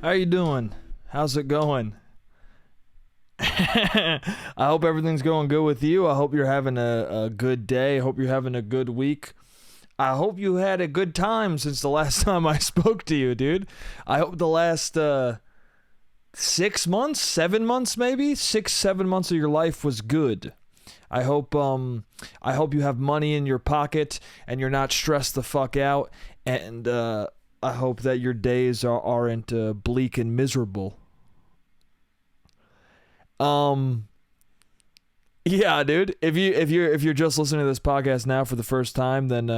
How you doing? How's it going? I hope everything's going good with you. I hope you're having a good day. I hope you're having a good week. I hope you had a good time since the last time I spoke to you, dude. I hope the last 6 months, 7 months maybe, 6-7 months of your life was good. I hope you have money in your pocket and you're not stressed the fuck out, and I hope that your days aren't bleak and miserable. Yeah, dude. If you're just listening to this podcast now for the first time, then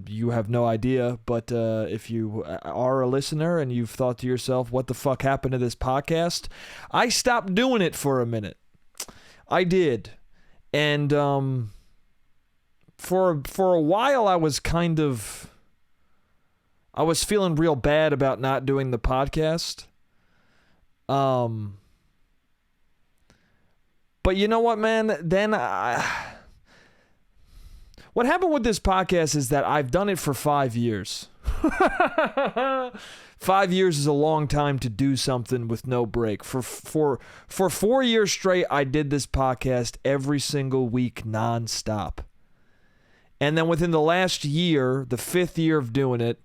you have no idea. But if you are a listener and you've thought to yourself, "What the fuck happened to this podcast?" I stopped doing it for a minute. I did, and for a while I was feeling real bad about not doing the podcast. But you know what, man? Then what happened with this podcast is that I've done it for 5 years. 5 years is a long time to do something with no break. For 4 years straight, I did this podcast every single week, nonstop. And then within the last year, the 5th year of doing it,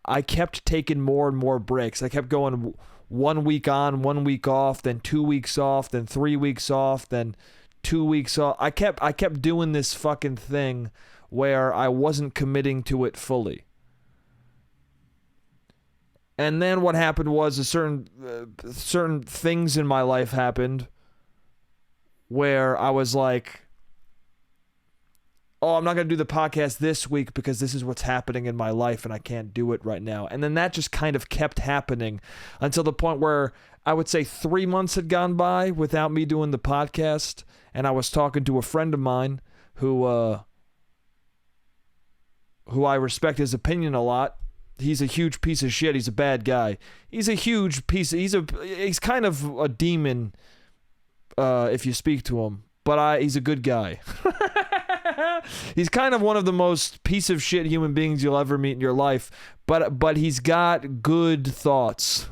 I kept taking more and more breaks. I kept going 1 week on, 1 week off, then 2 weeks off, then 3 weeks off, then 2 weeks off. I kept doing this fucking thing where I wasn't committing to it fully. And then what happened was certain things in my life happened where I was like, "Oh, I'm not going to do the podcast this week because this is what's happening in my life and I can't do it right now." And then that just kind of kept happening until the point where I would say 3 months had gone by without me doing the podcast. And I was talking to a friend of mine who I respect his opinion a lot. He's a huge piece of shit. He's a bad guy. He's a huge piece. He's kind of a demon if you speak to him. But he's a good guy. He's kind of one of the most piece of shit human beings you'll ever meet in your life, but he's got good thoughts.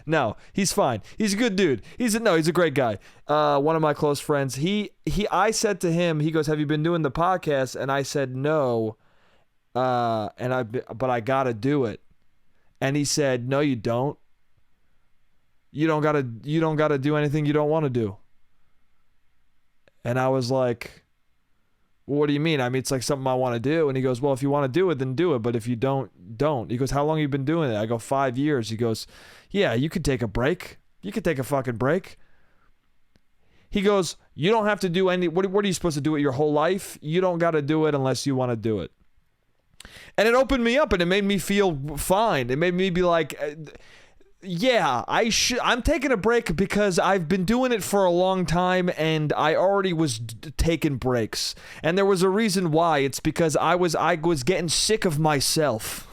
No, he's fine. He's a good dude. He's a great guy. One of my close friends. I said to him, he goes, "Have you been doing the podcast?" And I said, "No." But I gotta do it. And he said, "No, you don't. You don't gotta do anything you don't want to do." And I was like, "Well, what do you mean? I mean, it's like something I want to do." And he goes, "Well, if you want to do it, then do it. But if you don't." He goes, "How long have you been doing it?" I go, 5 years. He goes, "Yeah, you could take a break. You could take a fucking break." He goes, "You don't have to do what are you supposed to do it your whole life? You don't got to do it unless you want to do it." And it opened me up and it made me feel fine. It made me be like, yeah, I'm taking a break because I've been doing it for a long time and I already was taking breaks. And there was a reason why. It's because I was getting sick of myself.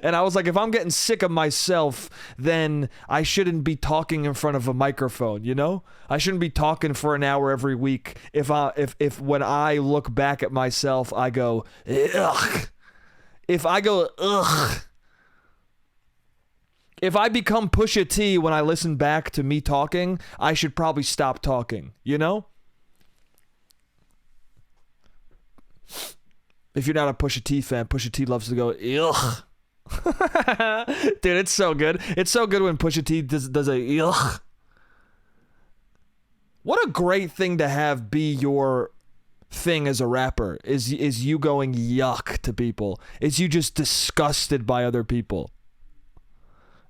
And I was like, if I'm getting sick of myself, then I shouldn't be talking in front of a microphone, you know? I shouldn't be talking for an hour every week if when I look back at myself, I go, ugh. If I go, ugh. If I become Pusha T when I listen back to me talking, I should probably stop talking, you know? If you're not a Pusha T fan, Pusha T loves to go, ugh. Dude, it's so good. It's so good when Pusha T does a ugh. What a great thing to have be your thing as a rapper, is you going yuck to people. Is you just disgusted by other people.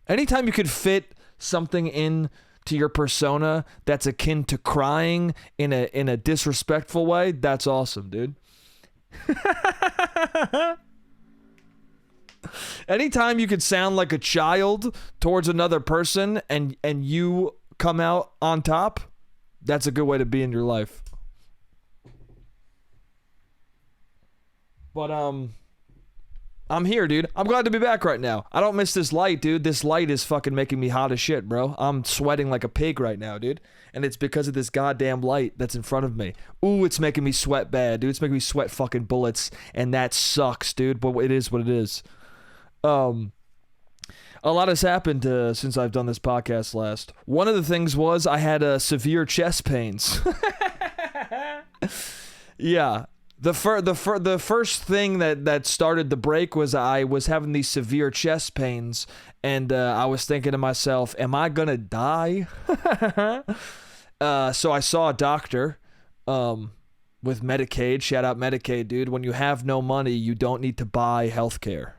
Anytime you could fit something in to your persona that's akin to crying in a disrespectful way, that's awesome, dude. Anytime you could sound like a child towards another person and you come out on top, that's a good way to be in your life. But I'm here, dude. I'm glad to be back right now. I don't miss this light, dude. This light is fucking making me hot as shit, bro. I'm sweating like a pig right now, dude. And it's because of this goddamn light that's in front of me. Ooh, it's making me sweat bad, dude. It's making me sweat fucking bullets. And that sucks, dude. But it is what it is. Um, a lot has happened since I've done this podcast last. One of the things was I had severe chest pains. Yeah. The first thing that started the break was I was having these severe chest pains, and I was thinking to myself, am I gonna die? So I saw a doctor with Medicaid. Shout out Medicaid, dude. When you have no money, you don't need to buy healthcare.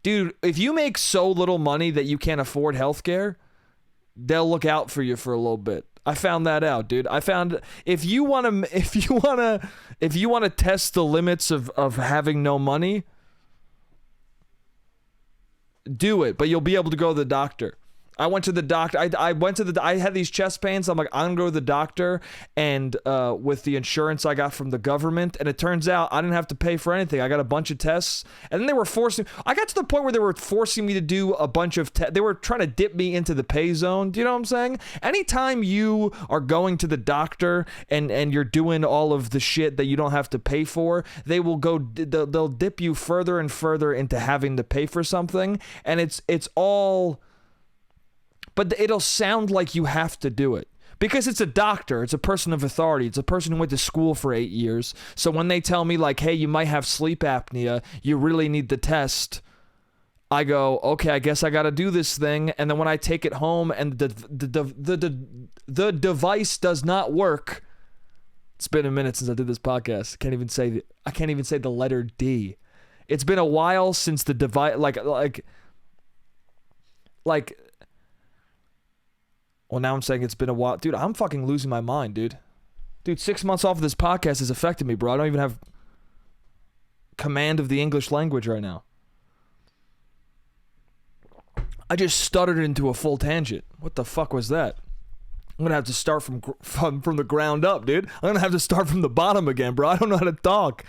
Dude, if you make so little money that you can't afford healthcare, they'll look out for you for a little bit. I found that out, dude. I found if you want to test the limits of having no money, do it, but you'll be able to go to the doctor. I went to the doctor. I had these chest pains. I'm like, I'm gonna go to the doctor, and with the insurance I got from the government, and it turns out I didn't have to pay for anything. I got a bunch of tests, and then they were forcing. I got to the point where they were forcing me to do a bunch of. They were trying to dip me into the pay zone. Do you know what I'm saying? Anytime you are going to the doctor and you're doing all of the shit that you don't have to pay for, they will go. They'll dip you further and further into having to pay for something, and it's all. But it'll sound like you have to do it. Because it's a doctor, it's a person of authority, it's a person who went to school for 8 years. So when they tell me like, hey, you might have sleep apnea, you really need the test, I go, okay, I guess I gotta do this thing. And then when I take it home and the device does not work, it's been a minute since I did this podcast. I can't even say the letter D. It's been a while since the device, well, now I'm saying it's been a while. Dude, I'm fucking losing my mind, dude. Dude, 6 months off of this podcast has affected me, bro. I don't even have command of the English language right now. I just stuttered into a full tangent. What the fuck was that? I'm going to have to start from the ground up, dude. I'm going to have to start from the bottom again, bro. I don't know how to talk.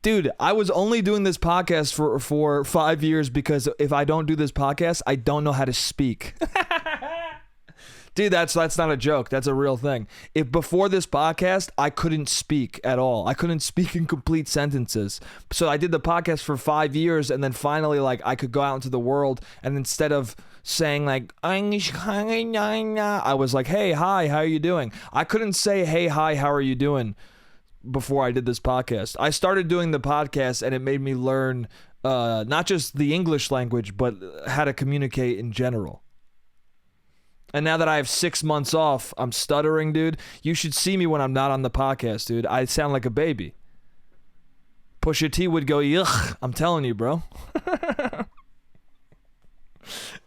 Dude, I was only doing this podcast for 5 years because if I don't do this podcast, I don't know how to speak. Dude, that's not a joke. That's a real thing. If before this podcast, I couldn't speak at all. I couldn't speak in complete sentences. So I did the podcast for 5 years, and then finally, like, I could go out into the world, and instead of saying like, I was like, hey, hi, how are you doing? I couldn't say, hey, hi, how are you doing before I did this podcast. I started doing the podcast, and it made me learn not just the English language, but how to communicate in general. And now that I have 6 months off, I'm stuttering, dude. You should see me when I'm not on the podcast, dude. I sound like a baby. Pusha T would go, yuck. I'm telling you, bro.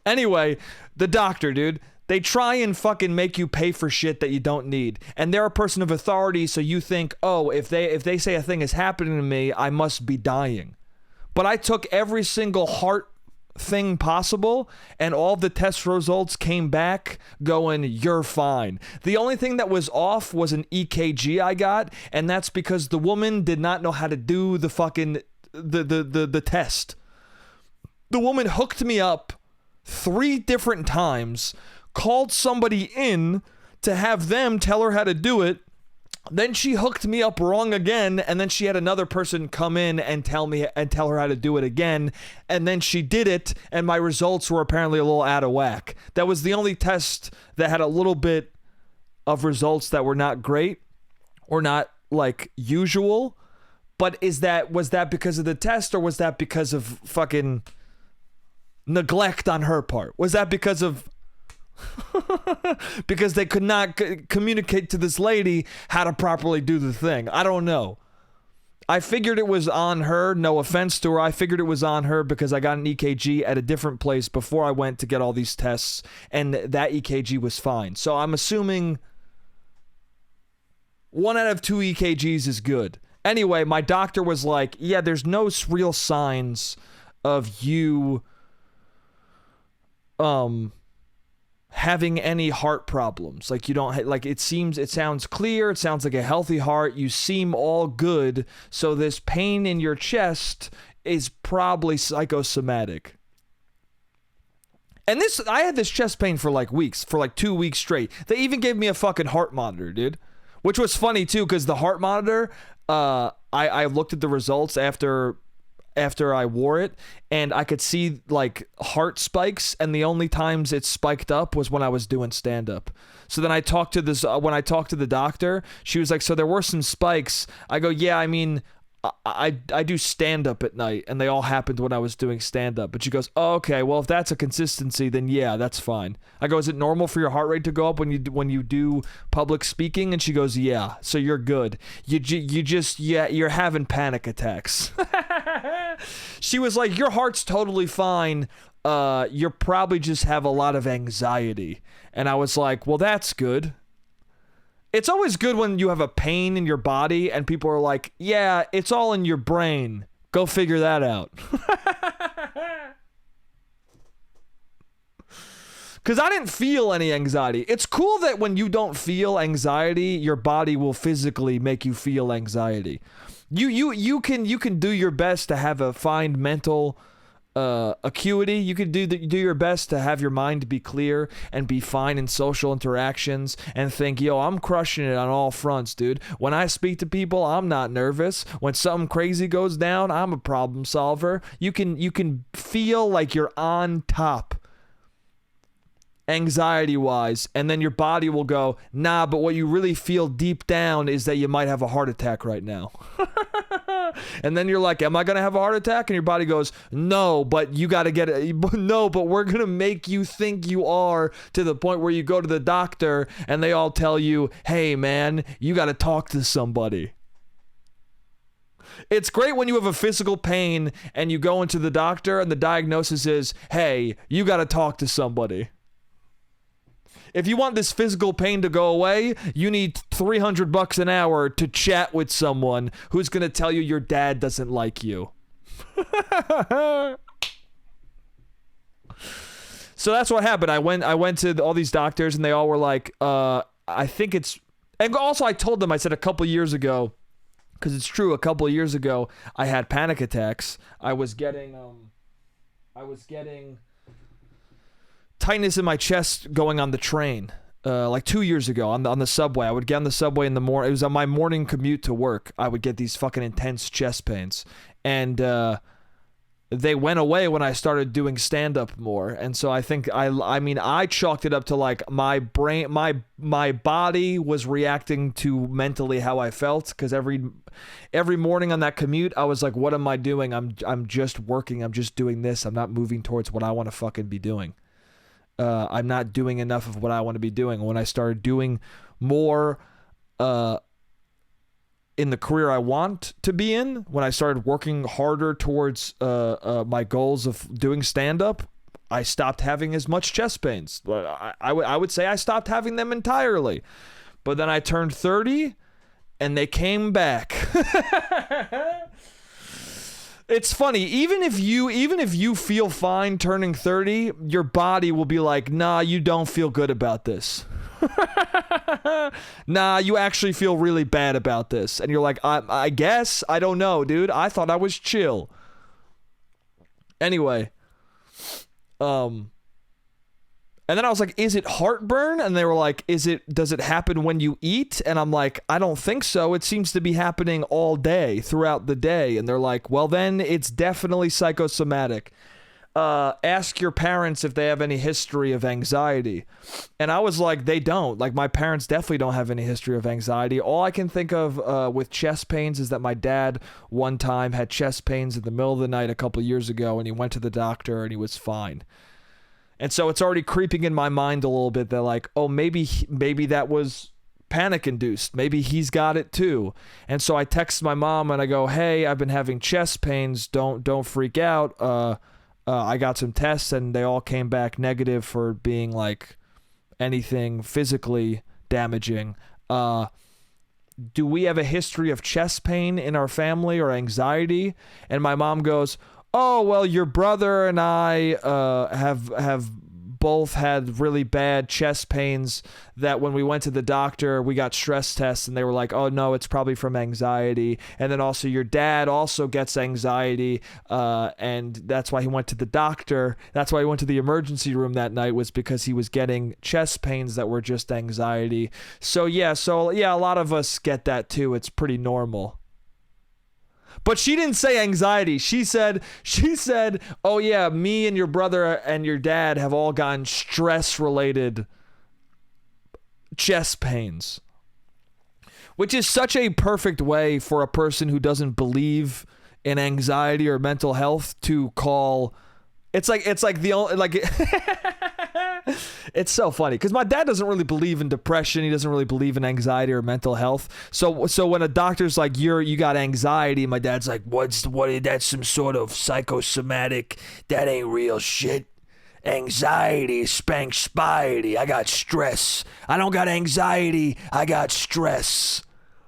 Anyway, the doctor, dude. They try and fucking make you pay for shit that you don't need. And they're a person of authority, so you think, oh, if they say a thing is happening to me, I must be dying. But I took every single heart thing possible, and all the test results came back going, you're fine. The only thing that was off was an EKG I got, and that's because the woman did not know how to do the fucking the test. The woman hooked me up 3 different times, called somebody in to have them tell her how to do it. Then she hooked me up wrong again, and then she had another person come in and tell her how to do it again, and then she did it, and my results were apparently a little out of whack. That was the only test that had a little bit of results that were not great or not like usual. But was that because of the test, or was that because of fucking neglect on her part? Was that because of because they could not communicate to this lady how to properly do the thing? I don't know. I figured it was on her. No offense to her. I figured it was on her because I got an EKG at a different place before I went to get all these tests, and that EKG was fine. So I'm assuming 1 out of 2 EKGs is good. Anyway, my doctor was like, yeah, there's no real signs of you having any heart problems. Like, you don't like, it sounds clear, it sounds like a healthy heart, you seem all good, so this pain in your chest is probably psychosomatic. And I had this chest pain for like weeks, for like 2 weeks straight. They even gave me a fucking heart monitor, dude, which was funny too, because the heart monitor, I looked at the results after after I wore it, and I could see like heart spikes, and the only times it spiked up was when I was doing stand up. So then I talked to this when I talked to the doctor, she was like, so there were some spikes. I go, yeah, I mean, I do stand up at night, and they all happened when I was doing stand up. But she goes, oh, okay, well if that's a consistency, then yeah, that's fine. I go, is it normal for your heart rate to go up when you do public speaking? And she goes, yeah, so you're good. You're having panic attacks. She was like, your heart's totally fine. You probably just have a lot of anxiety. And I was like, well, that's good. It's always good when you have a pain in your body and people are like, yeah, it's all in your brain. Go figure that out. Because I didn't feel any anxiety. It's cool that when you don't feel anxiety, your body will physically make you feel anxiety. You can do your best to find mental acuity. You could do your best to have your mind be clear and be fine in social interactions and think, yo, I'm crushing it on all fronts, dude. When I speak to people, I'm not nervous. When something crazy goes down, I'm a problem solver. You can feel like you're on top anxiety wise, and then your body will go, nah, but what you really feel deep down is that you might have a heart attack right now. And then you're like, am I gonna have a heart attack? And your body goes, no, but you gotta get it. No, but we're gonna make you think you are, to the point where you go to the doctor and they all tell you, hey man, you gotta talk to somebody. It's great when you have a physical pain and you go into the doctor and the diagnosis is, hey, you gotta talk to somebody. If you want this physical pain to go away, you need $300 an hour to chat with someone who's going to tell you your dad doesn't like you. So that's what happened. I went to all these doctors and they all were like, I think it's... And also I told them, I said a couple years ago, because it's true, a couple of years ago, I had panic attacks. I was getting tightness in my chest going on the train, like 2 years ago on the subway. I would get on the subway in the morning. It was on my morning commute to work. I would get these fucking intense chest pains, and they went away when I started doing stand up more. And so I think I chalked it up to like my brain, my body was reacting to mentally how I felt, because every morning on that commute I was like, what am I doing? I'm just working. I'm just doing this. I'm not moving towards what I want to fucking be doing. I'm not doing enough of what I want to be doing. When I started doing more in the career I want to be in, when I started working harder towards my goals of doing stand-up, I stopped having as much chest pains. I would say I stopped having them entirely. But then I turned 30, and they came back. It's funny, even if you feel fine turning 30, your body will be like, nah, you don't feel good about this. Nah, you actually feel really bad about this. And you're like, I guess, I don't know, dude. I thought I was chill. Anyway, and then I was like, is it heartburn? And they were like, does it happen when you eat? And I'm like, I don't think so. It seems to be happening all day, throughout the day. And they're like, well, then it's definitely psychosomatic. Ask your parents if they have any history of anxiety. And I was like, they don't. Like, my parents definitely don't have any history of anxiety. All I can think of with chest pains is that my dad one time had chest pains in the middle of the night a couple years ago, and he went to the doctor and he was fine. And so it's already creeping in my mind a little bit that like, oh, maybe that was panic induced. Maybe he's got it too. And so I text my mom and I go, hey, I've been having chest pains. Don't freak out. I got some tests and they all came back negative for being like anything physically damaging. Do we have a history of chest pain in our family or anxiety? And my mom goes, oh, well, your brother and I have both had really bad chest pains that when we went to the doctor, we got stress tests and they were like, oh, no, it's probably from anxiety. And then also your dad also gets anxiety, and that's why he went to the doctor. That's why he went to the emergency room that night, was because he was getting chest pains that were just anxiety. So, yeah, a lot of us get that too. It's pretty normal. But she didn't say anxiety. She said, oh yeah, me and your brother and your dad have all gotten stress-related chest pains. Which is such a perfect way for a person who doesn't believe in anxiety or mental health to call. It's like the only, like, it's so funny because my dad doesn't really believe in depression. He doesn't really believe in anxiety or mental health. So when a doctor's like, you got anxiety, my dad's like, what? That's some sort of psychosomatic. That ain't real shit. Anxiety, spank-spiety. I got stress. I don't got anxiety. I got stress.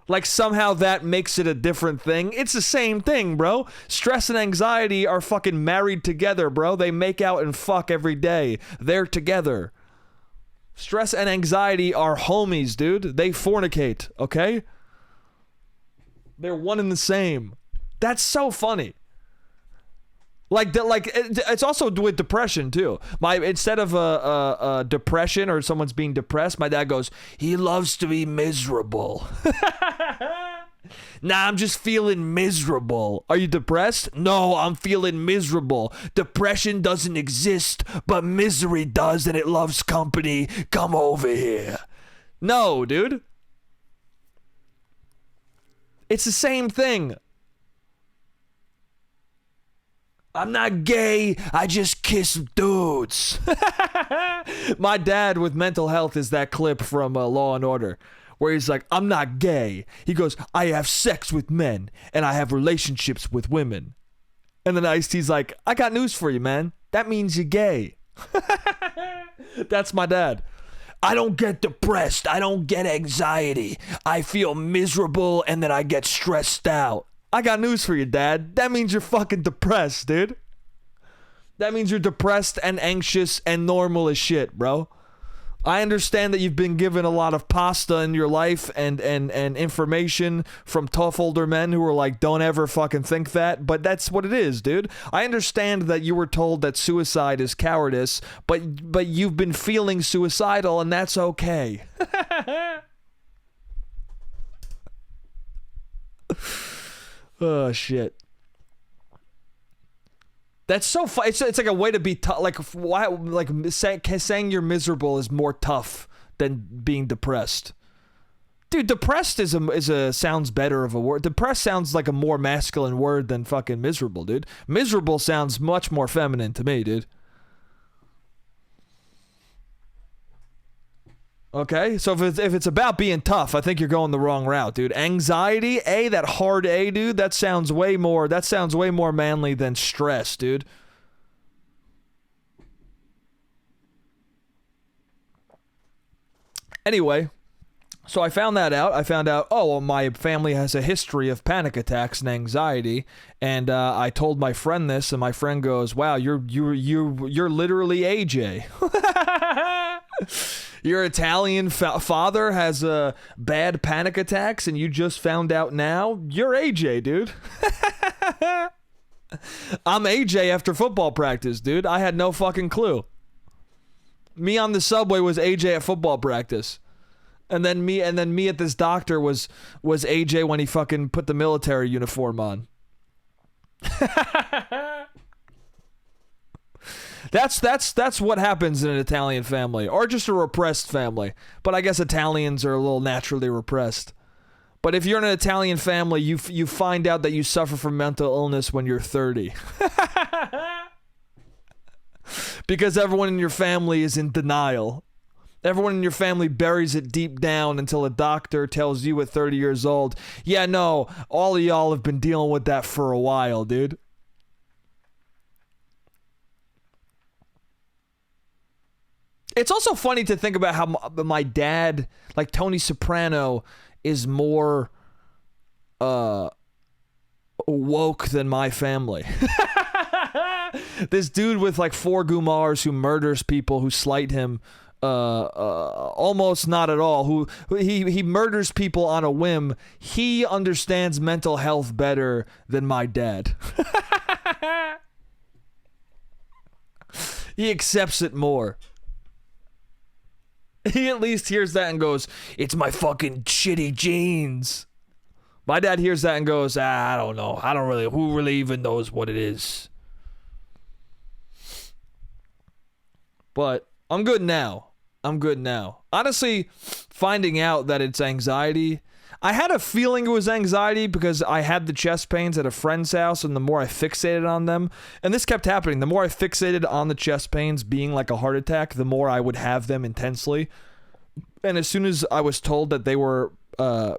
Like somehow that makes it a different thing. It's the same thing, bro. Stress and anxiety are fucking married together, bro. They make out and fuck every day. They're together. Stress and anxiety are homies, dude. They fornicate, okay? They're one and the same. That's so funny. It's also with depression too. Instead of a depression or someone's being depressed, my dad goes, he loves to be miserable. Nah, I'm just feeling miserable. Are you depressed? No, I'm feeling miserable. Depression doesn't exist, but misery does, and it loves company. Come over here. No, dude. It's the same thing. I'm not gay, I just kiss dudes. My dad with mental health is that clip from Law and Order where he's like, I'm not gay. He goes, I have sex with men and I have relationships with women. And then Ice-T's like, I got news for you, man. That means you're gay. That's my dad. I don't get depressed. I don't get anxiety. I feel miserable and then I get stressed out. I got news for you, Dad. That means you're fucking depressed, dude. That means you're depressed and anxious and normal as shit, bro. I understand that you've been given a lot of pasta in your life and information from tough older men who are like, don't ever fucking think that, but that's what it is, dude. I understand that you were told that suicide is cowardice, but you've been feeling suicidal and that's okay. Oh shit! That's so fun. It's like a way to be tough. Like why? Like saying you're miserable is more tough than being depressed. Dude, depressed is a sounds better of a word. Depressed sounds like a more masculine word than fucking miserable, dude. Miserable sounds much more feminine to me, dude. Okay, so if it's about being tough, I think you're going the wrong route, dude. Anxiety, that hard A, dude. That sounds way more manly than stress, dude. Anyway, so I found that out. I found out, oh, well, my family has a history of panic attacks and anxiety, and I told my friend this, and my friend goes, "Wow, you're literally AJ." Your Italian father has bad panic attacks and you just found out now? You're AJ, dude. I'm AJ after football practice, dude. I had no fucking clue. Me on the subway was AJ at football practice. And then me at this doctor was AJ when he fucking put the military uniform on. That's what happens in an Italian family, or just a repressed family. But I guess Italians are a little naturally repressed. But if you're in an Italian family, you find out that you suffer from mental illness when you're 30. Because everyone in your family is in denial. Everyone in your family buries it deep down until a doctor tells you at 30 years old, yeah, no, all of y'all have been dealing with that for a while, dude. It's also funny to think about how my dad, like Tony Soprano, is more woke than my family. This dude with like 4 Gumars who murders people who slight him, almost not at all. Who he murders people on a whim. He understands mental health better than my dad. He accepts it more. He at least hears that and goes, it's my fucking shitty genes. My dad hears that and goes, I don't know. Who really even knows what it is? But I'm good now. Honestly, finding out that it's anxiety, I had a feeling it was anxiety because I had the chest pains at a friend's house, and the more I fixated on them, and this kept happening, the more I fixated on the chest pains being like a heart attack, the more I would have them intensely. And as soon as I was told that they were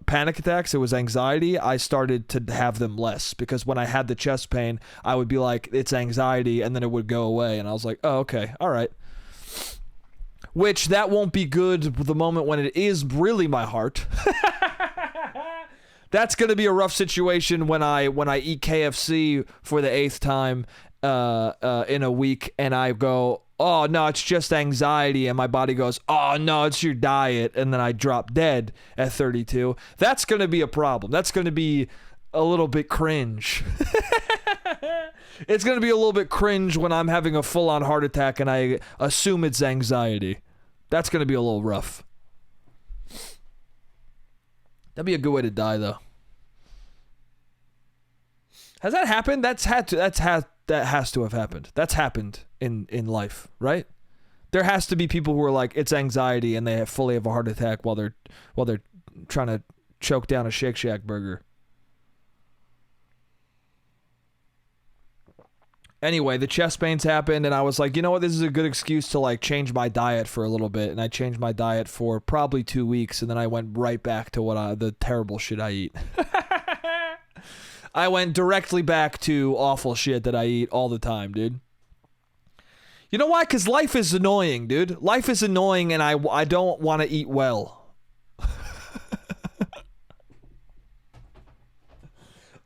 panic attacks, it was anxiety, I started to have them less, because when I had the chest pain, I would be like, it's anxiety, and then it would go away, and I was like, oh, okay, all right. Which, that won't be good the moment when it is really my heart. That's going to be a rough situation when I eat KFC for the 8th time in a week, and I go, oh, no, it's just anxiety, and my body goes, oh, no, it's your diet, and then I drop dead at 32. That's going to be a problem. That's going to be a little bit cringe. It's going to be a little bit cringe when I'm having a full-on heart attack and I assume it's anxiety. That's going to be a little rough. That'd be a good way to die, though. Has that happened? That has to have happened. That's happened in life, right? There has to be people who are like, it's anxiety, and they fully have a heart attack while they're trying to choke down a Shake Shack burger. Anyway, the chest pains happened, and I was like, you know what? This is a good excuse to like change my diet for a little bit. And I changed my diet for probably 2 weeks, and then I went right back to the terrible shit I eat. I went directly back to awful shit that I eat all the time, dude. You know why? Because life is annoying, dude. Life is annoying, and I don't want to eat well.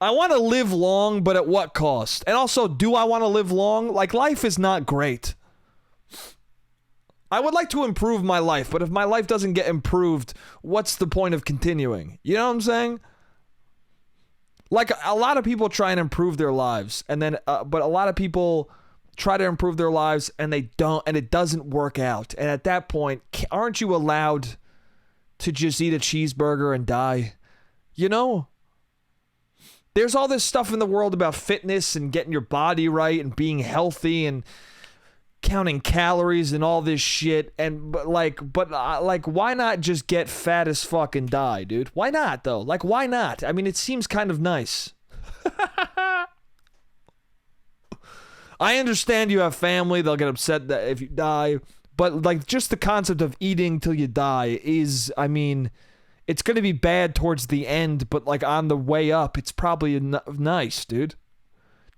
I want to live long, but at what cost? And also, do I want to live long? Like, life is not great. I would like to improve my life, but if my life doesn't get improved, what's the point of continuing? You know what I'm saying? Like, a lot of people try and improve their lives, and then, but a lot of people try to improve their lives, and they don't, and it doesn't work out. And at that point, aren't you allowed to just eat a cheeseburger and die? You know? There's all this stuff in the world about fitness and getting your body right and being healthy and counting calories and all this shit. But why not just get fat as fuck and die, dude? Why not, though? Like, why not? I mean, it seems kind of nice. I understand you have family. They'll get upset that if you die. But, like, just the concept of eating till you die is, I mean, it's going to be bad towards the end, but like on the way up, it's probably nice, dude.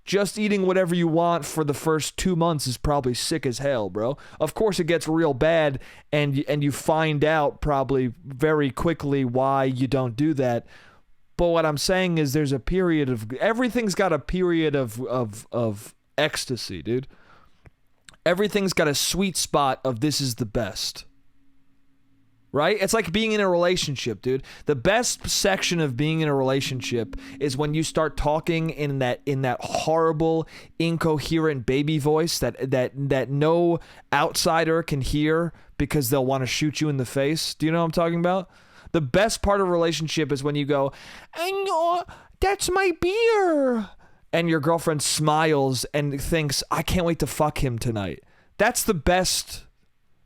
Just eating whatever you want for the first 2 months is probably sick as hell, bro. Of course, it gets real bad, and you find out probably very quickly why you don't do that. But what I'm saying is there's a period of... Everything's got a period of ecstasy, dude. Everything's got a sweet spot of this is the best. Right? It's like being in a relationship, dude. The best section of being in a relationship is when you start talking in that horrible, incoherent baby voice that no outsider can hear because they'll want to shoot you in the face. Do you know what I'm talking about? The best part of a relationship is when you go, that's my beer. And your girlfriend smiles and thinks, I can't wait to fuck him tonight. That's the best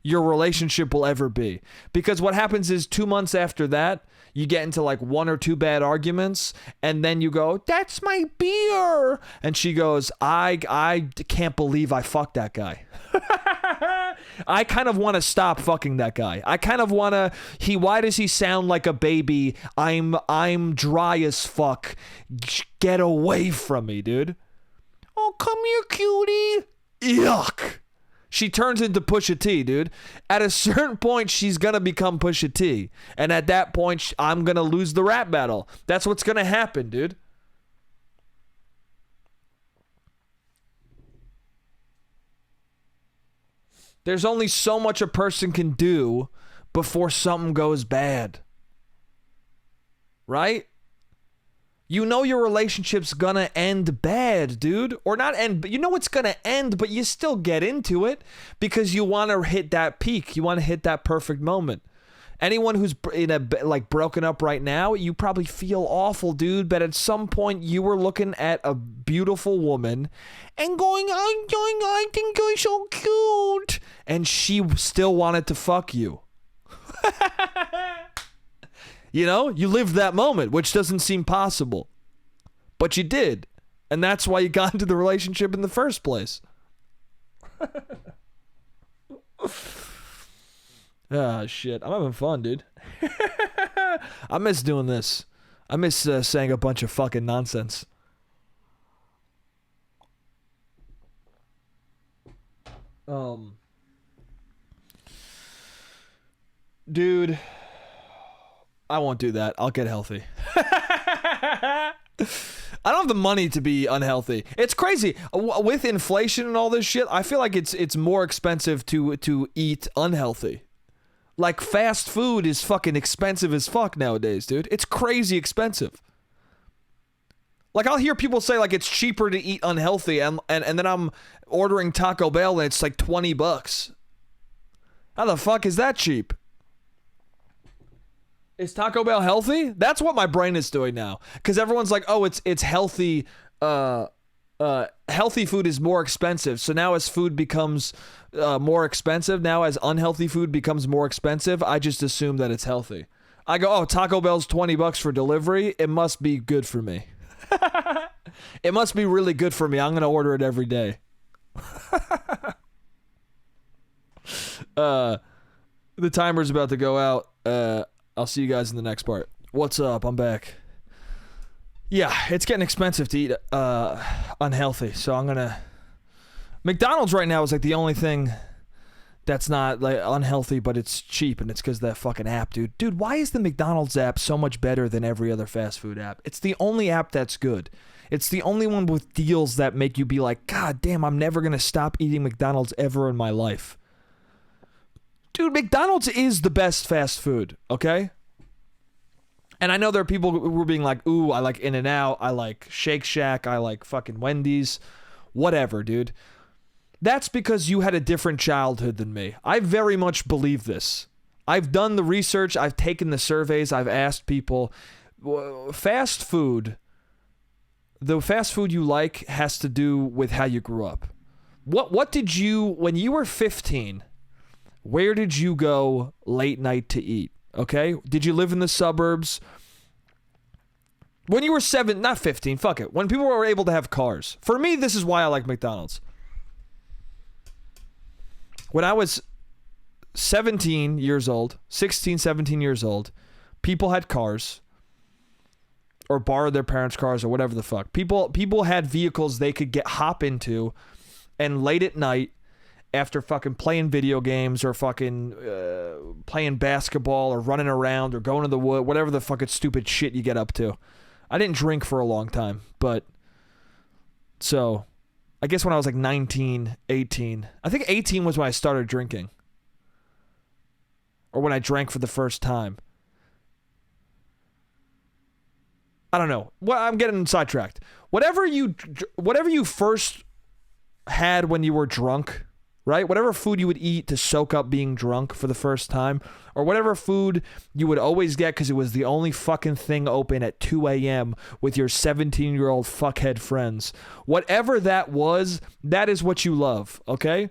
your relationship will ever be. Because what happens is 2 months after that, you get into like 1 or 2 bad arguments, and then you go, that's my beer. And she goes, I can't believe I fucked that guy. I kind of want to stop fucking that guy. I kind of want to, why does he sound like a baby? I'm dry as fuck. Get away from me, dude. Oh, come here, cutie. Yuck. She turns into Pusha T, dude. At a certain point, she's going to become Pusha T. And at that point, I'm going to lose the rap battle. That's what's going to happen, dude. There's only so much a person can do before something goes bad. Right? You know your relationship's gonna end bad, dude. Or not end, but you know it's gonna end, but you still get into it because you want to hit that peak. You want to hit that perfect moment. Anyone who's in a like broken up right now, you probably feel awful, dude. But at some point, you were looking at a beautiful woman and going, I think you're so cute, and she still wanted to fuck you. You know, you lived that moment, which doesn't seem possible, but you did, and that's why you got into the relationship in the first place. Ah, shit. I'm having fun, dude. I miss doing this. I miss saying a bunch of fucking nonsense. Dude, I won't do that. I'll get healthy. I don't have the money to be unhealthy. It's crazy. With inflation and all this shit, I feel like it's more expensive to eat unhealthy. Like, fast food is fucking expensive as fuck nowadays, dude. It's crazy expensive. Like, I'll hear people say, like, it's cheaper to eat unhealthy, and then I'm ordering Taco Bell, and it's like $20. How the fuck is that cheap? Is Taco Bell healthy? That's what my brain is doing now. Because everyone's like, oh, it's healthy. Healthy food is more expensive. So now as food becomes more expensive, now as unhealthy food becomes more expensive, I just assume that it's healthy. I go, oh, Taco Bell's $20 for delivery. It must be good for me. It must be really good for me. I'm going to order it every day. The timer's about to go out. I'll see you guys in the next part. What's up? I'm back. Yeah, it's getting expensive to eat unhealthy, so I'm gonna... McDonald's right now is like the only thing that's not like unhealthy, but it's cheap, and it's because of that fucking app, dude. Dude, why is the McDonald's app so much better than every other fast food app? It's the only app that's good. It's the only one with deals that make you be like, God damn, I'm never gonna stop eating McDonald's ever in my life. Dude, McDonald's is the best fast food, okay? And I know there are people who are being like, ooh, I like In-N-Out, I like Shake Shack, I like fucking Wendy's. Whatever, dude. That's because you had a different childhood than me. I very much believe this. I've done the research, I've taken the surveys, I've asked people. Fast food, the fast food you like has to do with how you grew up. What did you, when you were 15... where did you go late night to eat? Okay? Did you live in the suburbs? When you were 7, not 15, fuck it. When people were able to have cars. For me, this is why I like McDonald's. When I was 17 years old, 16, 17 years old, people had cars or borrowed their parents' cars or whatever the fuck. People had vehicles they could hop into, and late at night, after fucking playing video games or fucking playing basketball or running around or going to the wood, whatever the fucking stupid shit you get up to. I didn't drink for a long time, but so I guess when I was like 19, 18, I think 18 was when I started drinking, or when I drank for the first time. I don't know. Well, I'm getting sidetracked. Whatever you first had when you were drunk, right? Whatever food you would eat to soak up being drunk for the first time, or whatever food you would always get because it was the only fucking thing open at 2 a.m. with your 17-year-old fuckhead friends. Whatever that was, that is what you love, okay?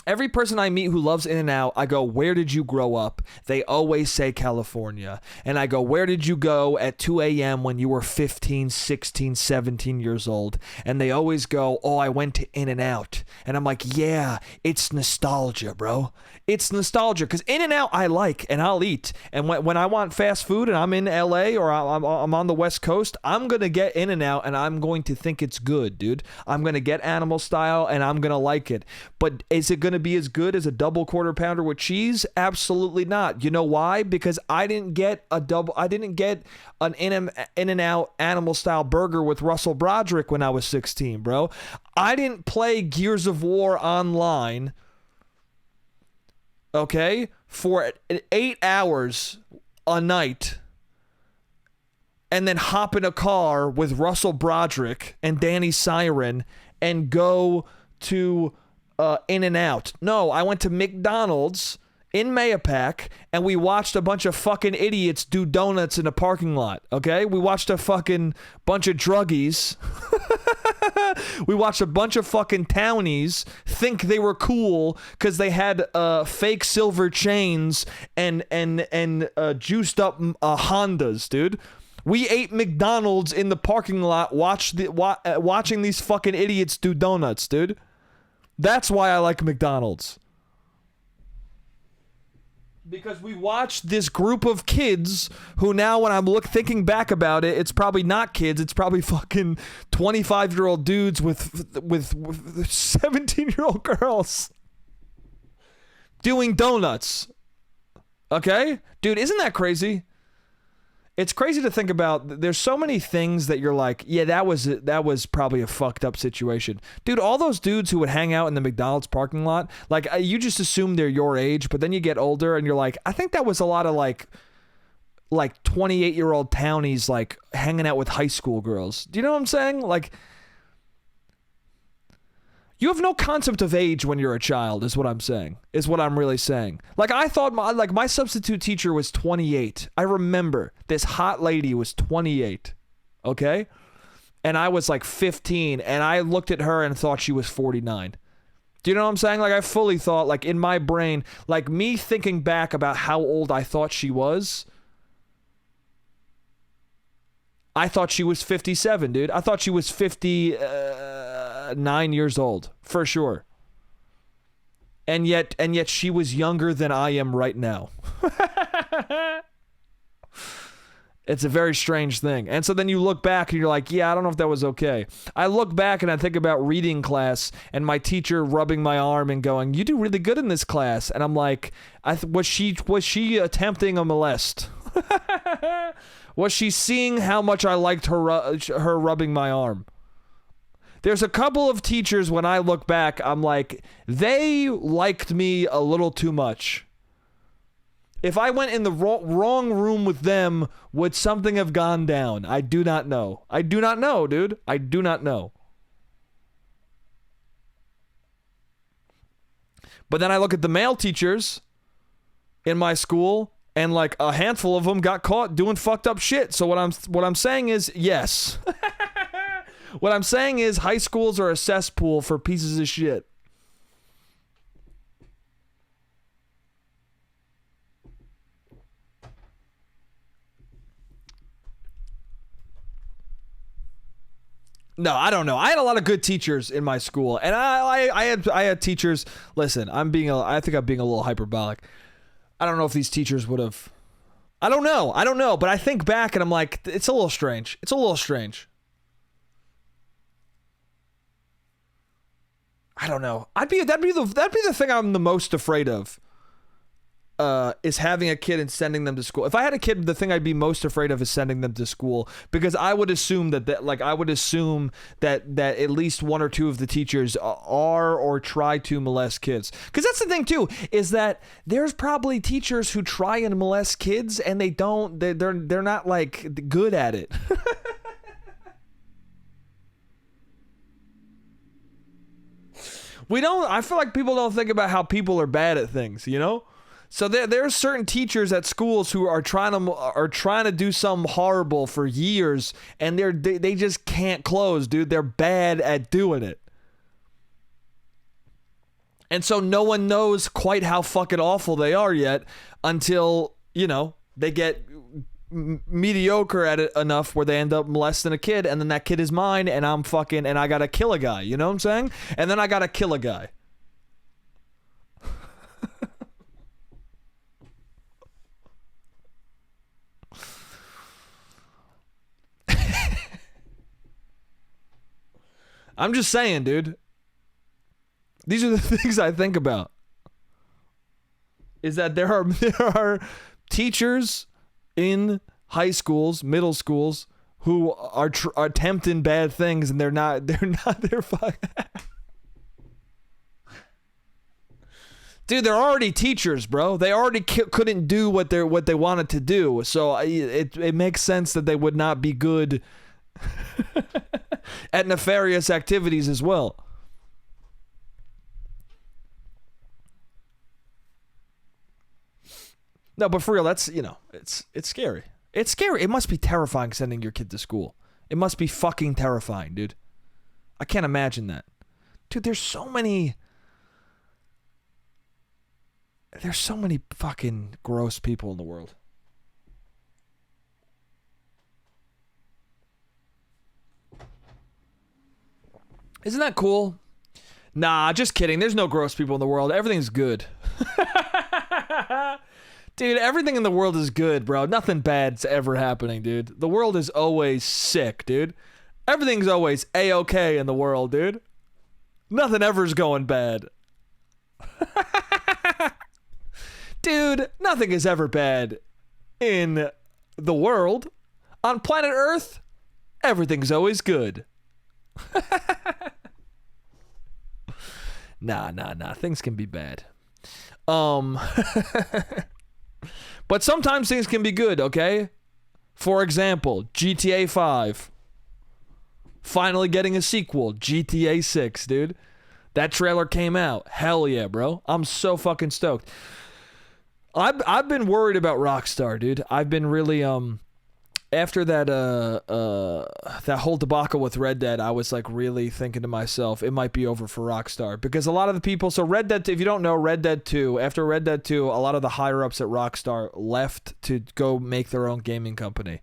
Every person I meet who loves In-N-Out, I go, where did you grow up? They always say California. And I go, where did you go at 2 a.m. when you were 15, 16, 17 years old? And they always go, oh, I went to In-N-Out. And I'm like, yeah, it's nostalgia, bro. It's nostalgia, because In-N-Out I like and I'll eat. And when I want fast food and I'm in LA or I'm on the West Coast, I'm going to get In-N-Out and I'm going to think it's good, dude. I'm going to get animal style and I'm going to like it. But is it going to be as good as a double quarter pounder with cheese? Absolutely not. You know why? Because I didn't get an In-N-Out animal style burger with Russell Broderick when I was 16, bro. I didn't play Gears of War online, okay, for 8 hours a night and then hop in a car with Russell Broderick and Danny Siren and go to In-N-Out. No, I went to McDonald's in Mayapack, and we watched a bunch of fucking idiots do donuts in a parking lot, okay? We watched a fucking bunch of druggies. We watched a bunch of fucking townies think they were cool because they had fake silver chains and juiced up Hondas, dude. We ate McDonald's in the parking lot watching these fucking idiots do donuts, dude. That's why I like McDonald's. Because we watched this group of kids who now, when I'm thinking back about it, it's probably not kids. It's probably fucking 25-year-old dudes with 17-year-old girls doing donuts. Okay? Dude, isn't that crazy? It's crazy to think about. There's so many things that you're like, yeah, that was probably a fucked up situation. Dude, all those dudes who would hang out in the McDonald's parking lot, like, you just assume they're your age, but then you get older and you're like, I think that was a lot of like 28-year-old townies like hanging out with high school girls. Do you know what I'm saying? Like, you have no concept of age when you're a child, is what I'm saying. Is what I'm really saying. Like, I thought my substitute teacher was 28. I remember this hot lady was 28. Okay? And I was like 15, and I looked at her and thought she was 49. Do you know what I'm saying? Like, I fully thought, like, in my brain, like, me thinking back about how old I thought she was, I thought she was 57, dude. I thought she was 9 years old, for sure. And yet she was younger than I am right now. It's a very strange thing. And so then you look back and you're like, yeah, I don't know if that was okay. I look back and I think about reading class and my teacher rubbing my arm and going, you do really good in this class. And I'm like, was she attempting a molest? Was she seeing how much I liked her rubbing my arm? There's a couple of teachers, when I look back, I'm like, they liked me a little too much. If I went in the wrong room with them, would something have gone down? I do not know. I do not know, dude. I do not know. But then I look at the male teachers in my school, and like a handful of them got caught doing fucked up shit. So what I'm saying is, yes. What I'm saying is, high schools are a cesspool for pieces of shit. No, I don't know. I had a lot of good teachers in my school, and I had teachers. Listen, I think I'm being a little hyperbolic. I don't know if these teachers would have. I don't know. But I think back and I'm like, it's a little strange. I don't know. That'd be the thing I'm the most afraid of. Is having a kid and sending them to school. If I had a kid, the thing I'd be most afraid of is sending them to school, because I would assume that at least one or two of the teachers are or try to molest kids. Because that's the thing too, is that there's probably teachers who try and molest kids and they're not like good at it. I feel like people don't think about how people are bad at things, you know? So there's certain teachers at schools who are trying to do something horrible for years, and they just can't close, dude. They're bad at doing it. And so no one knows quite how fucking awful they are yet until, they get mediocre at it enough where they end up molesting a kid, and then that kid is mine, and I gotta kill a guy, you know what I'm saying? And then I gotta kill a guy. I'm just saying, dude. These are the things I think about. Is that there are teachers in high schools, middle schools, who are attempting bad things, and they're not fuck. Dude, they're already teachers, bro. They already couldn't do what they wanted to do. So it makes sense that they would not be good at nefarious activities as well. No, but for real, that's, it's scary. It's scary. It must be terrifying sending your kid to school. It must be fucking terrifying, dude. I can't imagine that. Dude, there's so many fucking gross people in the world. Isn't that cool? Nah, just kidding. There's no gross people in the world. Everything's good. Dude, everything in the world is good, bro. Nothing bad's ever happening, dude. The world is always sick, dude. Everything's always A-okay in the world, dude. Nothing ever's going bad. Dude, nothing is ever bad in the world. On planet Earth, everything's always good. Nah. Things can be bad. But sometimes things can be good, okay? For example, GTA 5. Finally getting a sequel. GTA 6, dude. That trailer came out. Hell yeah, bro. I'm so fucking stoked. I've been worried about Rockstar, dude. I've been really after that whole debacle with Red Dead, I was like really thinking to myself, it might be over for Rockstar, because a lot of the people, so Red Dead, if you don't know, Red Dead 2, after Red Dead 2, a lot of the higher ups at Rockstar left to go make their own gaming company.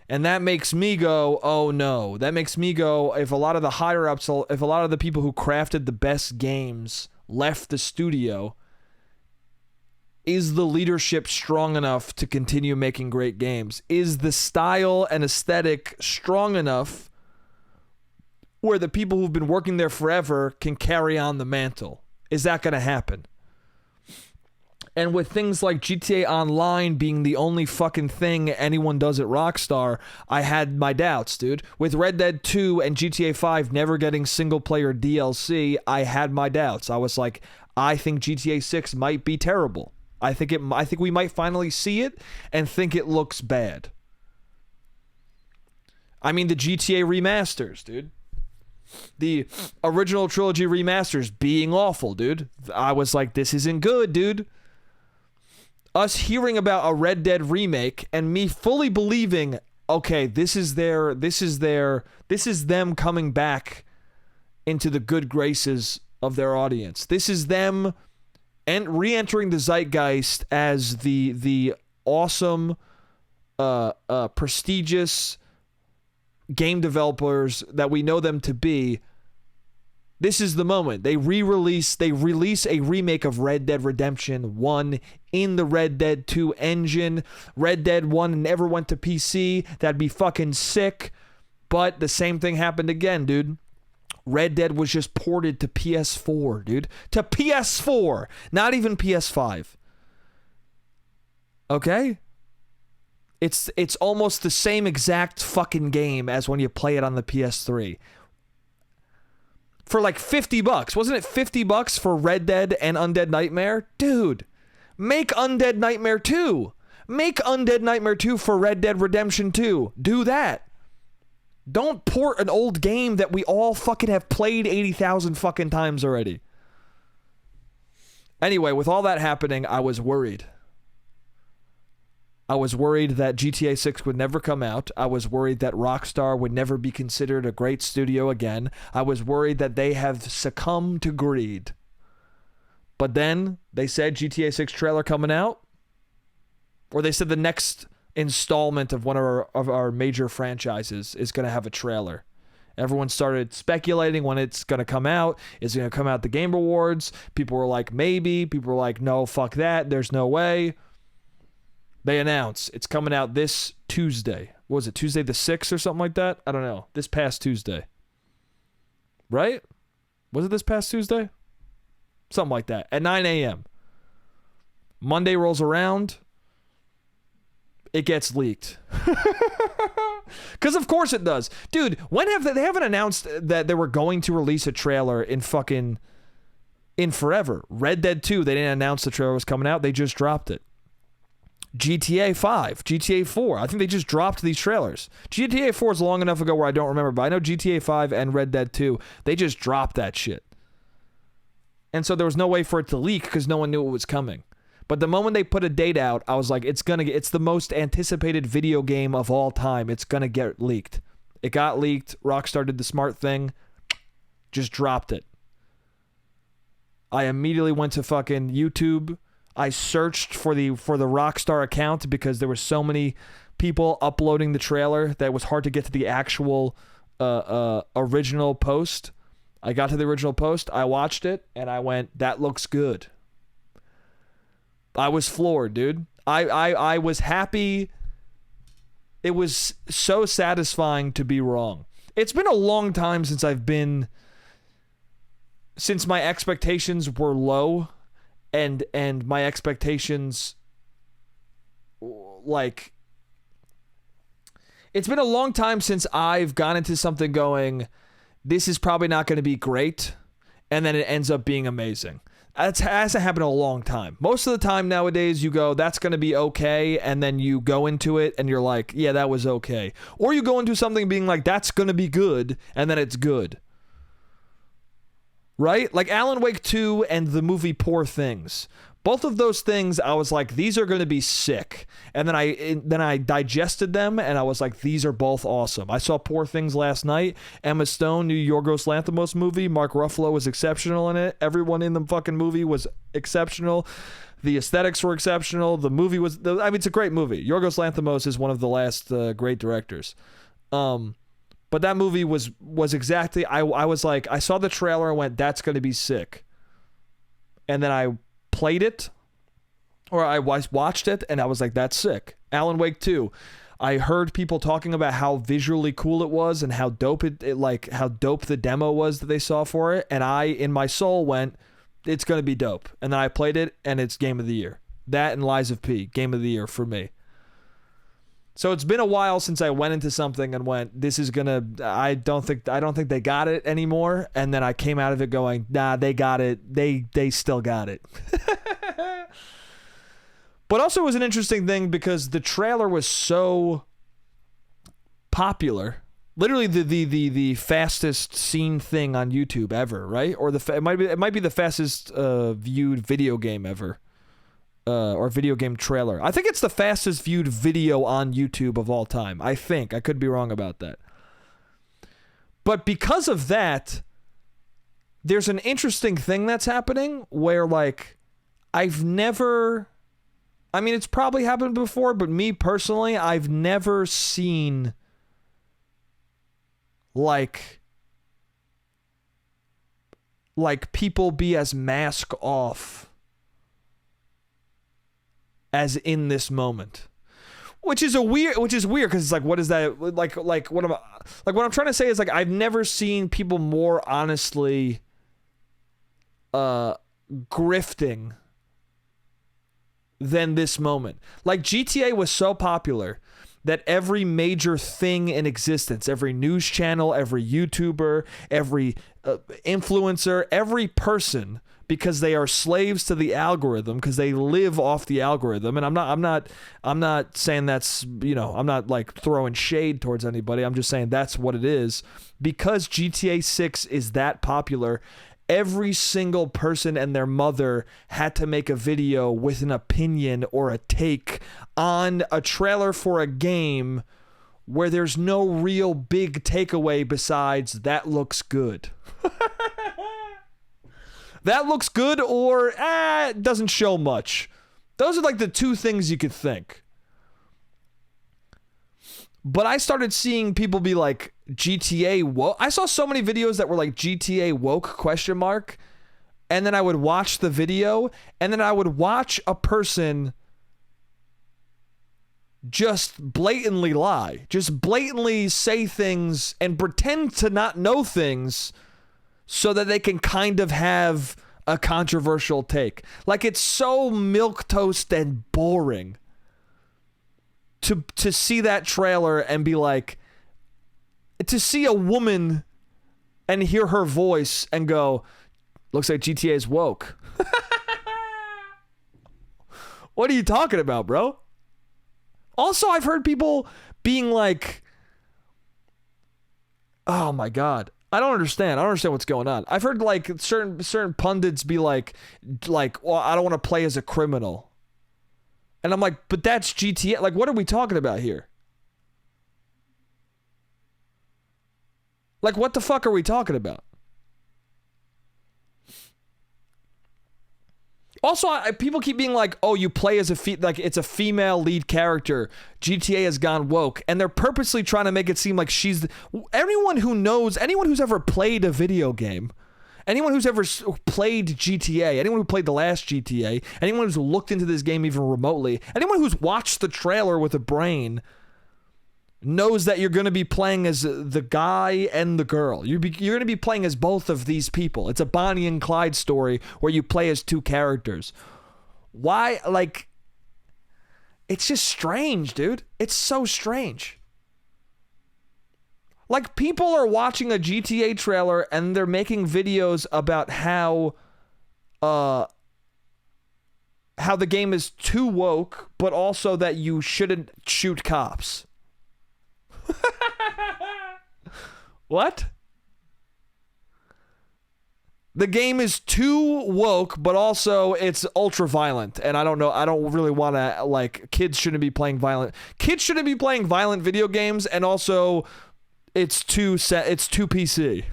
And that makes me go, oh no. That makes me go, if a lot of the higher ups, if a lot of the people who crafted the best games left the studio, is the leadership strong enough to continue making great games? Is the style and aesthetic strong enough where the people who've been working there forever can carry on the mantle? Is that going to happen? And with things like GTA Online being the only fucking thing anyone does at Rockstar, I had my doubts, dude. With Red Dead 2 and GTA 5 never getting single-player DLC, I had my doubts. I was like, I think GTA 6 might be terrible. I think we might finally see it and think it looks bad. I mean, the GTA remasters, dude. The original trilogy remasters being awful, dude. I was like, this isn't good, dude. Us hearing about a Red Dead remake and me fully believing, okay, this is them coming back into the good graces of their audience. This is them and re-entering the zeitgeist as the awesome, prestigious game developers that we know them to be. This is the moment. They release a remake of Red Dead Redemption 1 in the Red Dead 2 engine. Red Dead 1 never went to PC. That'd be fucking sick. But the same thing happened again, dude. Red Dead was just ported to PS4, dude. To PS4. Not even PS5. Okay? It's almost the same exact fucking game as when you play it on the PS3. For like $50. Wasn't it $50 for Red Dead and Undead Nightmare? Dude, make Undead Nightmare 2. Make Undead Nightmare 2 for Red Dead Redemption 2. Do that. Don't port an old game that we all fucking have played 80,000 fucking times already. Anyway, with all that happening, I was worried. I was worried that GTA 6 would never come out. I was worried that Rockstar would never be considered a great studio again. I was worried that they have succumbed to greed. But then they said GTA 6 trailer coming out. Or they said the next installment of one of our major franchises is going to have a trailer. Everyone started speculating when it's going to come out. Is it going to come out at the Game Awards? People were like, maybe. People were like, no, fuck that. There's no way. They announced it's coming out this Tuesday. What was it, Tuesday the 6th or something like that? I don't know. This past Tuesday. Right? Was it this past Tuesday? Something like that. At 9 a.m. Monday rolls around. It gets leaked. Because of course it does. Dude, when have they haven't announced that they were going to release a trailer in forever. Red Dead 2, they didn't announce the trailer was coming out. They just dropped it. GTA 5, GTA 4. I think they just dropped these trailers. GTA 4 is long enough ago where I don't remember, but I know GTA 5 and Red Dead 2, they just dropped that shit. And so there was no way for it to leak because no one knew it was coming. But the moment they put a date out, I was like, it's the most anticipated video game of all time. It's gonna get leaked. It got leaked. Rockstar did the smart thing, just dropped it. I immediately went to fucking YouTube. I searched for the Rockstar account because there were so many people uploading the trailer that it was hard to get to the actual original post. I got to the original post, I watched it, and I went, that looks good. I was floored, dude. I was happy. It was so satisfying to be wrong. It's been a long time since my expectations were low and my expectations, like, it's been a long time since I've gone into something going, this is probably not going to be great, and then it ends up being amazing. That hasn't happened in a long time. Most of the time nowadays, you go, that's going to be okay, and then you go into it, and you're like, yeah, that was okay. Or you go into something being like, that's going to be good, and then it's good. Right? Like Alan Wake 2 and the movie Poor Things. Both of those things, I was like, these are going to be sick. And then I digested them, and I was like, these are both awesome. I saw Poor Things last night. Emma Stone, new Yorgos Lanthimos movie. Mark Ruffalo was exceptional in it. Everyone in the fucking movie was exceptional. The aesthetics were exceptional. The movie was, it's a great movie. Yorgos Lanthimos is one of the last great directors. But that movie was exactly, I was like, I saw the trailer and went, that's going to be sick. And then I played it, or I watched it, and I was like, that's sick. Alan Wake 2. I heard people talking about how visually cool it was and how dope how dope the demo was that they saw for it. And I, in my soul, went, it's going to be dope. And then I played it, and it's Game of the Year. That and Lies of P, Game of the Year for me. So it's been a while since I went into something and went, this is gonna, I don't think they got it anymore. And then I came out of it going, nah, they got it. They still got it. But also it was an interesting thing because the trailer was so popular. Literally the fastest seen thing on YouTube ever, right? Or it might be the fastest viewed video game ever. Or video game trailer. I think it's the fastest viewed video on YouTube of all time. I think. I could be wrong about that. But because of that, there's an interesting thing that's happening where, like, it's probably happened before, but me personally, I've never seen, like people be as mask off as in this moment, which is weird because it's like, what is that like what I'm trying to say is, like, I've never seen people more honestly grifting than this moment. Like, GTA was so popular that every major thing in existence, every news channel, every YouTuber, every influencer, every person, because they are slaves to the algorithm, because they live off the algorithm. And I'm not saying that's, I'm not like throwing shade towards anybody. I'm just saying that's what it is. Because GTA 6 is that popular, every single person and their mother had to make a video with an opinion or a take on a trailer for a game where there's no real big takeaway besides that looks good. That looks good, or it doesn't show much. Those are like the two things you could think. But I started seeing people be like, GTA woke. I saw so many videos that were like GTA woke ? And then I would watch the video, and then I would watch a person just blatantly lie, just blatantly say things and pretend to not know things so that they can kind of have a controversial take. Like, it's so milquetoast and boring to see that trailer and be like, to see a woman and hear her voice and go, looks like GTA is woke. What are you talking about, bro? Also, I've heard people being like, oh my God, I don't understand what's going on. I've heard like certain pundits be like, well, I don't want to play as a criminal. And I'm like, but that's GTA. Like, what are we talking about here? Like, what the fuck are we talking about? Also, people keep being like, "Oh, you play as like it's a female lead character. GTA has gone woke," and they're purposely trying to make it seem like she's anyone who's ever played a video game, anyone who's ever played GTA, anyone who played the last GTA, anyone who's looked into this game even remotely, anyone who's watched the trailer with a brain knows that you're going to be playing as the guy and the girl. You're going to be playing as both of these people. It's a Bonnie and Clyde story where you play as two characters. Why? Like, it's just strange, dude. It's so strange. Like, people are watching a GTA trailer and they're making videos about how the game is too woke, but also that you shouldn't shoot cops. What? The game is too woke, but also it's ultra violent, and I don't know. I don't really want to, like, kids shouldn't be playing violent. Kids shouldn't be playing violent video games, and also it's too PC.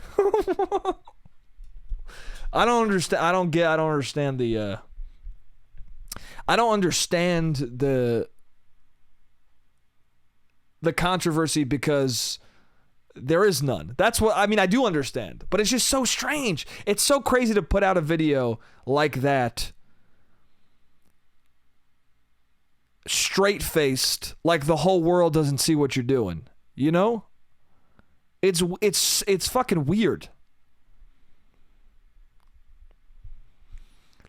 I don't understand. I don't understand the. I don't understand the controversy because there is none. That's what I mean. I do understand, but it's just so strange. It's so crazy to put out a video like that, straight-faced, like the whole world doesn't see what you're doing. You know? It's fucking weird.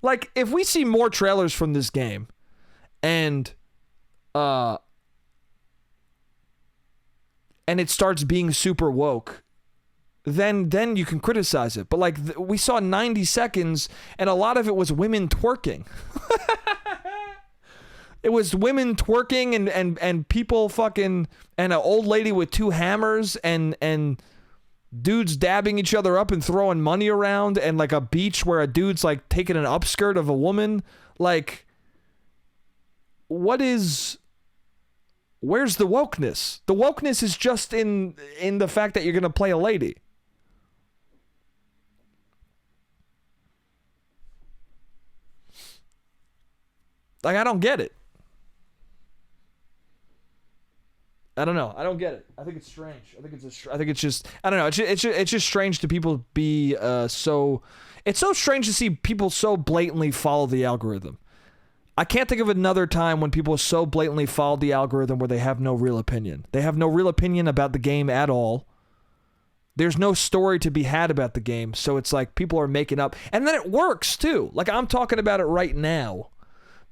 Like, if we see more trailers from this game and it starts being super woke, then you can criticize it. But like we saw 90 seconds and a lot of it was women twerking. It was women twerking and people fucking, and an old lady with two hammers and dudes dabbing each other up and throwing money around, and like a beach where a dude's like taking an upskirt of a woman. Like, where's the wokeness? The wokeness is just in the fact that you're going to play a lady. Like, I don't get it. I don't know. I don't get it. I think it's strange. I think it's just, I don't know. It's just strange to people be so, it's so strange to see people so blatantly follow the algorithm. I can't think of another time when people so blatantly follow the algorithm where they have no real opinion. They have no real opinion about the game at all. There's no story to be had about the game, so it's like people are making up. And then it works, too. Like, I'm talking about it right now.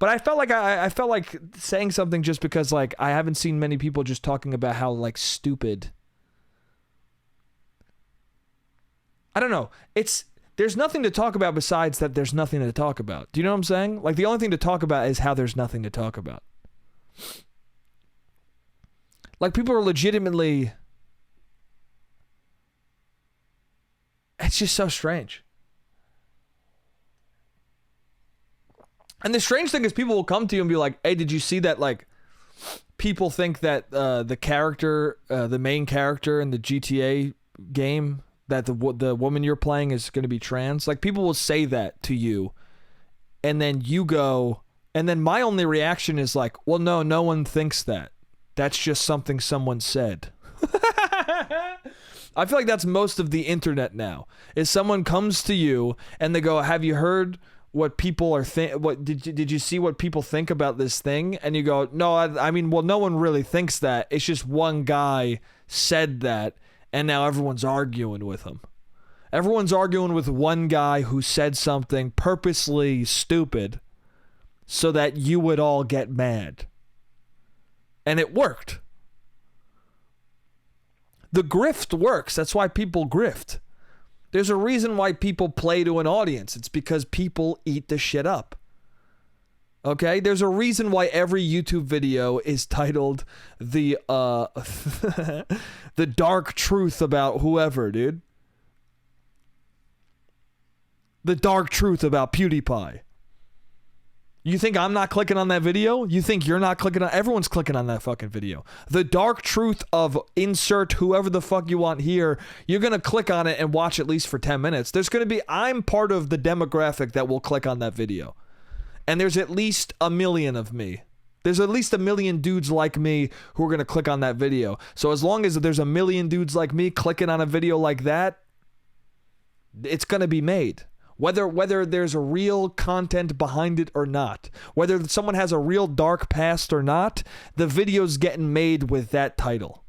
But I felt like I felt like saying something just because, like, I haven't seen many people just talking about how, like, stupid. I don't know. There's nothing to talk about besides that there's nothing to talk about. Do you know what I'm saying? Like, the only thing to talk about is how there's nothing to talk about. Like, people are legitimately... It's just so strange. And the strange thing is people will come to you and be like, hey, did you see that, like, people think that the character, the main character in the GTA game, that the woman you're playing is going to be trans? Like, people will say that to you, and then you go, and then my only reaction is like, well, no one thinks that. That's just something someone said. I feel like that's most of the internet now, is someone comes to you and they go, have you heard what people are what did you see what people think about this thing? And you go, no, I mean, well, no one really thinks that. It's just one guy said that, and now everyone's arguing with him. Everyone's arguing with one guy who said something purposely stupid so that you would all get mad. And it worked. The grift works. That's why people grift. There's a reason why people play to an audience. It's because people eat the shit up. Okay? There's a reason why every YouTube video is titled the the dark truth about whoever, dude. The dark truth about PewDiePie. You think I'm not clicking on that video? You think you're not clicking on? Everyone's clicking on that fucking video. The dark truth of insert whoever the fuck you want here. You're going to click on it and watch at least for 10 minutes. I'm part of the demographic that will click on that video. And there's at least a million of me. There's at least a million dudes like me who are going to click on that video. So as long as there's a million dudes like me clicking on a video like that, it's going to be made. Whether there's a real content behind it or not, whether someone has a real dark past or not, the video's getting made with that title.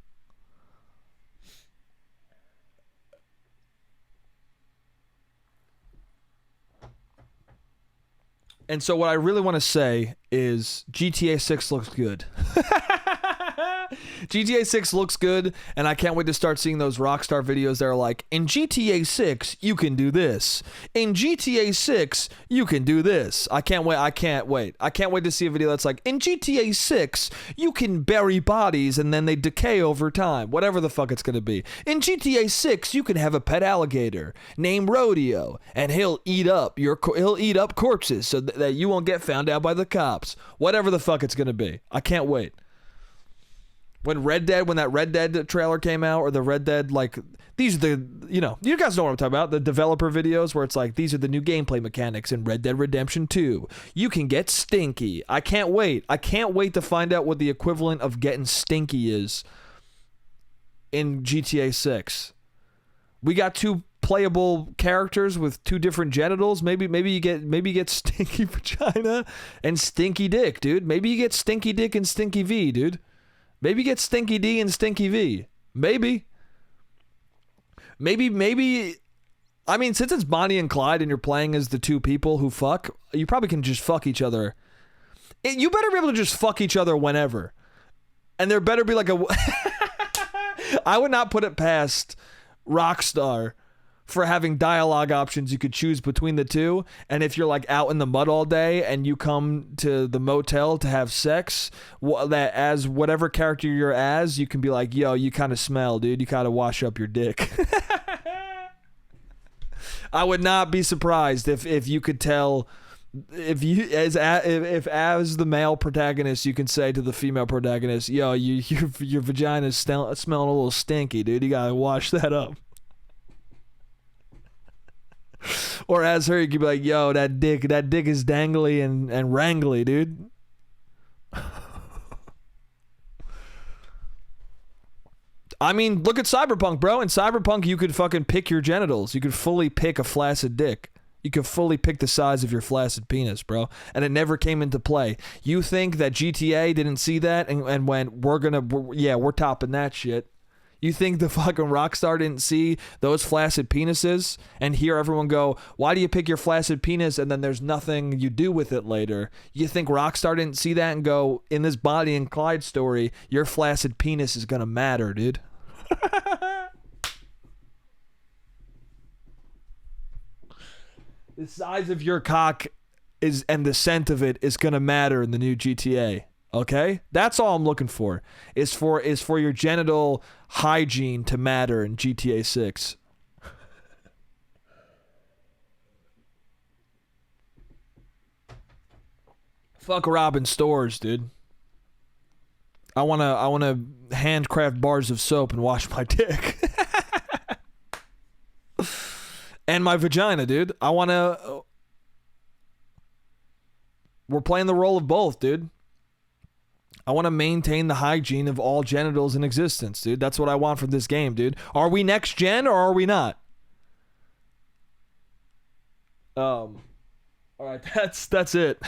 And so what I really want to say is GTA 6 looks good. GTA 6 looks good, and I can't wait to start seeing those Rockstar videos that are like, in GTA 6, you can do this. In GTA 6, you can do this. I can't wait. I can't wait to see a video that's like, in GTA 6, you can bury bodies and then they decay over time. Whatever the fuck it's going to be. In GTA 6, you can have a pet alligator named Rodeo, and he'll eat up corpses so that you won't get found out by the cops. Whatever the fuck it's going to be. I can't wait. When that Red Dead trailer came out, or the Red Dead, like, these are the, you guys know what I'm talking about, the developer videos where it's like, these are the new gameplay mechanics in Red Dead Redemption 2. You can get stinky. I can't wait. I can't wait to find out what the equivalent of getting stinky is in GTA 6. We got two playable characters with two different genitals. Maybe you get stinky vagina and stinky dick, dude. Maybe you get stinky dick and stinky V, dude. Maybe get Stinky D and Stinky V. Maybe. I mean, since it's Bonnie and Clyde and you're playing as the two people who fuck, you probably can just fuck each other. You better be able to just fuck each other whenever. And there better be like a... I would not put it past Rockstar for having dialogue options you could choose between the two. And if you're like out in the mud all day and you come to the motel to have sex, that as whatever character you're as, you can be like, yo, you kind of smell, dude. You kind of wash up your dick. I would not be surprised if you could tell, if as the male protagonist, you can say to the female protagonist, yo, your vagina's smelling a little stinky, dude. You gotta wash that up. Or as her, you could be like, yo, that dick is dangly and wrangly, dude. I mean, look at Cyberpunk, bro. In Cyberpunk, you could fucking pick your genitals. You could fully pick a flaccid dick. You could fully pick the size of your flaccid penis, bro. And it never came into play. You think that GTA didn't see that and went, we're topping that shit. You think the fucking Rockstar didn't see those flaccid penises and hear everyone go, why do you pick your flaccid penis and then there's nothing you do with it later? You think Rockstar didn't see that and go, in this Bonnie and Clyde story, your flaccid penis is gonna matter, dude. The size of your cock and the scent of it is gonna matter in the new GTA. Okay? That's all I'm looking for. Is for your genital hygiene to matter in GTA 6. Fuck robbing stores, dude. I wanna handcraft bars of soap and wash my dick. And my vagina, dude. We're playing the role of both, dude. I want to maintain the hygiene of all genitals in existence, dude. That's what I want from this game, dude. Are we next gen or are we not? All right, that's it.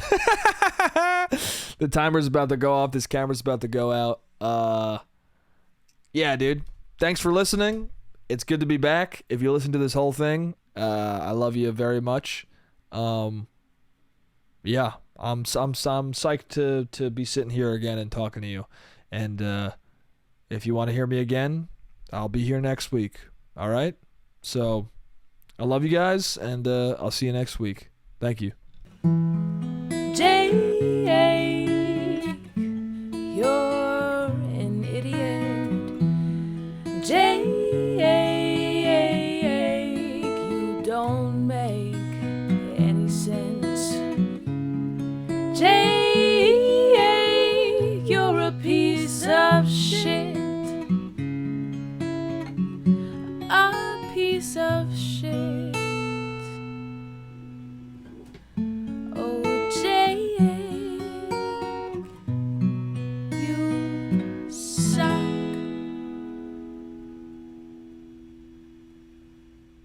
The timer's about to go off. This camera's about to go out. Yeah, dude. Thanks for listening. It's good to be back. If you listen to this whole thing, I love you very much. Yeah. I'm psyched to be sitting here again and talking to you. And if you want to hear me again, I'll be here next week. All right? So I love you guys, and I'll see you next week. Thank you.